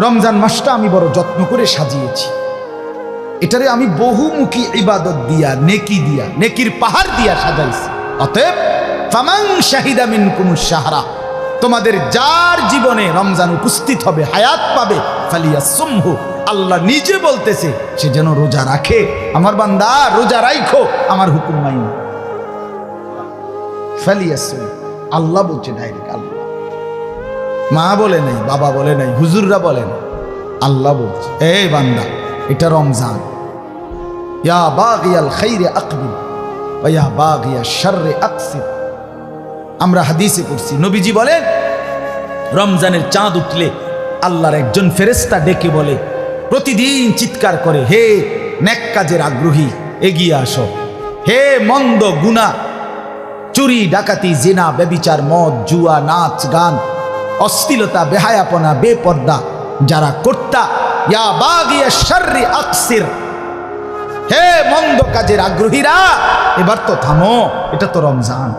রমজান মাসটা আমি বড় যত্ন করে সাজিয়েছি। এটারে আমি বহুমুখী ইবাদত দিয়া, নেকি দিয়া, নেকির পাহাড় দিয়া সাজাইছি। অতএব ফামান শাহিদা মিনকুমুশ শাহরা, তোমাদের যার জীবনে রমজান উপস্থিত হবে, হায়াত পাবে, ফালিয়াসুমহু, আল্লাহ নিজে বলতেছে সে যেন রোজা রাখে। আমার বান্দা রোজা রাখো, আমার হুকুম মাইনো। ফালিয়াসুম, আল্লাহ বলছে ডাইরেক্ট। আল্লাহ, মা বলে নাই, বাবা বলে নাই, হুজুররা বলেন, আল্লাহ বলছে এই বান্দা এটা রমজান। ইয়া বাগিয়াল খাইরে আকবিল ওয়া ইয়া বাগিয়াশ শাররি আকসির। আমরা হাদিসে পড়ছি, নবীজি বলেন রমজানের চাঁদ উঠলে আল্লাহর একজন ফেরেশতা ডেকে বলে, প্রতিদিন চিৎকার করে, হে নেক কাজের আগ্রহী এগিয়ে আসো, হে মন্দ গুনাহ, চুরি ডাকাতি জিনা ব্যভিচার মদ জুয়া নাচ গান অশ্লীলতা বেহায়াপনা বেপর্দা যারা কর্তা, ইয়া বাগিয়াশ শাররি আকসির, হে মন্দ কাজের আগ্রহীরা এবার তো থামো, এটা তো রমজান।